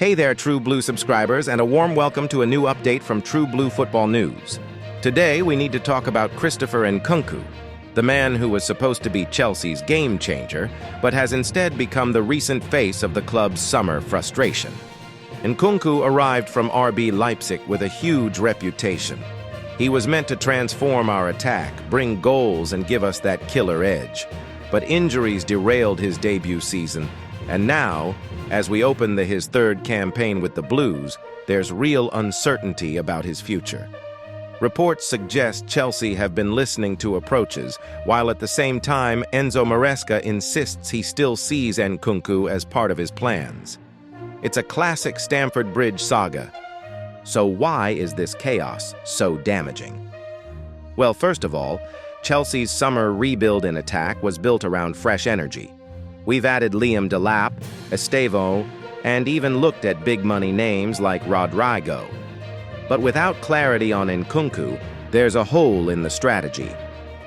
Hey there, True Blue subscribers, and a warm welcome to a new update from True Blue Football News. Today, we need to talk about Christopher Nkunku, the man who was supposed to be Chelsea's game changer, but has instead become the recent face of the club's summer frustration. Nkunku arrived from RB Leipzig with a huge reputation. He was meant to transform our attack, bring goals, and give us that killer edge. But injuries derailed his debut season, and now, as we open his third campaign with the Blues, there's real uncertainty about his future. Reports suggest Chelsea have been listening to approaches, while at the same time Enzo Maresca insists he still sees Nkunku as part of his plans. It's a classic Stamford Bridge saga. So why is this chaos so damaging? Well, first of all, Chelsea's summer rebuild in attack was built around fresh energy. We've added Liam Delap, Estevão, and even looked at big-money names like Rodrigo. But without clarity on Nkunku, there's a hole in the strategy.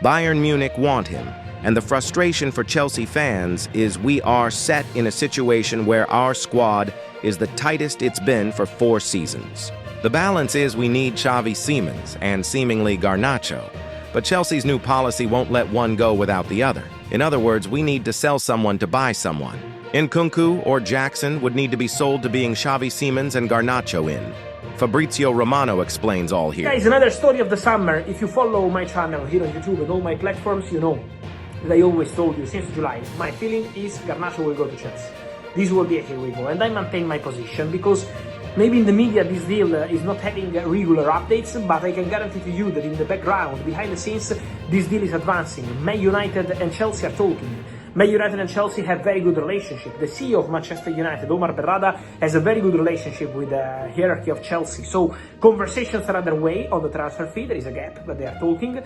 Bayern Munich want him, and the frustration for Chelsea fans is we are set in a situation where our squad is the tightest it's been for 4 seasons. The balance is we need Xavi Simons and seemingly Garnacho, but Chelsea's new policy won't let one go without the other. In other words, we need to sell someone to buy someone. Nkunku or Jackson would need to be sold to being Xavi Simons and Garnacho in. Fabrizio Romano explains all here. Guys, another story of the summer. If you follow my channel here on YouTube and all my platforms, you know that I always told you since July, my feeling is Garnacho will go to Chelsea. This will be a here we go, and I maintain my position because maybe in the media this deal is not having regular updates, but I can guarantee to you that in the background, behind the scenes, this deal is advancing. Man United and Chelsea are talking. Man United and Chelsea have very good relationship. The CEO of Manchester United, Omar Berrada, has a very good relationship with the hierarchy of Chelsea. So conversations are underway on the transfer fee. There is a gap, but they are talking.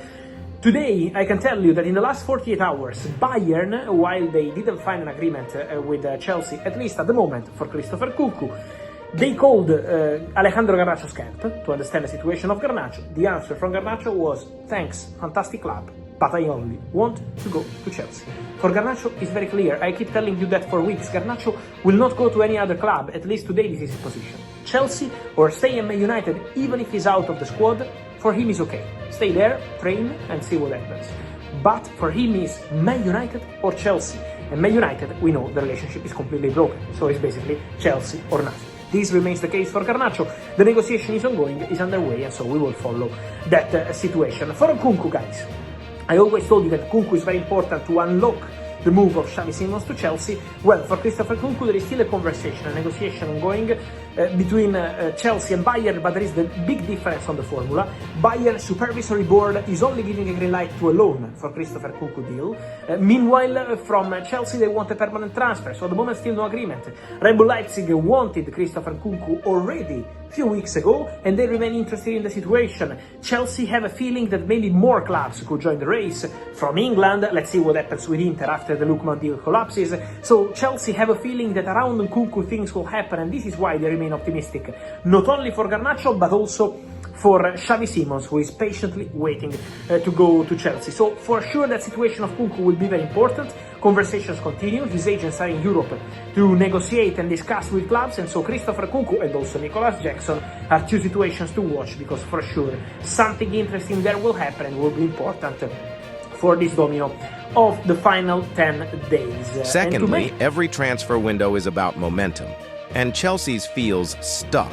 Today, I can tell you that in the last 48 hours, Bayern, while they didn't find an agreement with Chelsea, at least at the moment, for Christopher Nkunku, they called Alejandro Garnacho's camp to understand the situation of Garnacho. The answer from Garnacho was, thanks, fantastic club, but I only want to go to Chelsea. For Garnacho, it's very clear. I keep telling you that for weeks. Garnacho will not go to any other club. At least today this is his position. Chelsea or stay in Man United, even if he's out of the squad, for him is okay. Stay there, train, and see what happens. But for him is Man United or Chelsea. And Man United, we know the relationship is completely broken. So it's basically Chelsea or nothing. This remains the case for Garnacho. The negotiation is ongoing, is underway, and so we will follow that situation. For Nkunku, guys, I always told you that Nkunku is very important to unlock the move of Xavi Simons to Chelsea. Well, for Christopher Nkunku, there is still a conversation, a negotiation ongoing between Chelsea and Bayern, but there is the big difference on the formula. Bayern supervisory board is only giving a green light to a loan for Christopher Nkunku deal. Meanwhile, from Chelsea, they want a permanent transfer, so at the moment still no agreement. Red Bull Leipzig wanted Christopher Nkunku already a few weeks ago, and they remain interested in the situation. Chelsea have a feeling that maybe more clubs could join the race. From England, let's see what happens with Inter after the Lookman deal collapses. So Chelsea have a feeling that around Nkunku things will happen, and this is why they remain optimistic. Not only for Garnacho, but also for Xavi Simons, who is patiently waiting to go to Chelsea. So for sure that situation of Nkunku will be very important. Conversations continue. His agents are in Europe to negotiate and discuss with clubs, and so Christopher Nkunku and also Nicolas Jackson are 2 situations to watch, because for sure something interesting there will happen and will be important for this domino of the final 10 days. Secondly, every transfer window is about momentum, and Chelsea's feels stuck.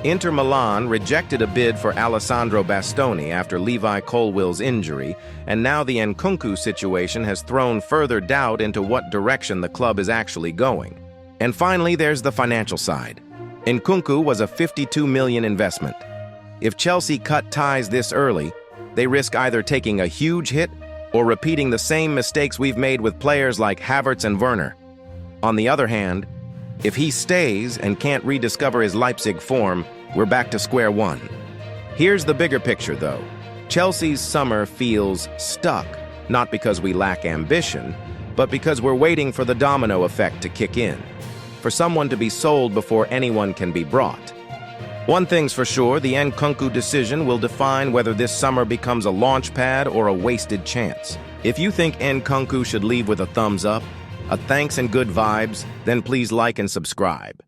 Inter Milan rejected a bid for Alessandro Bastoni after Levi Colwill's injury, and now the Nkunku situation has thrown further doubt into what direction the club is actually going. And finally, there's the financial side. Nkunku was a $52 million investment. If Chelsea cut ties this early, they risk either taking a huge hit or repeating the same mistakes we've made with players like Havertz and Werner. On the other hand, if he stays and can't rediscover his Leipzig form, we're back to square one. Here's the bigger picture, though. Chelsea's summer feels stuck, not because we lack ambition, but because we're waiting for the domino effect to kick in, for someone to be sold before anyone can be brought. One thing's for sure, the NKUNKU decision will define whether this summer becomes a launch pad or a wasted chance. If you think NKUNKU should leave with a thumbs up, a thanks and good vibes, then please like and subscribe.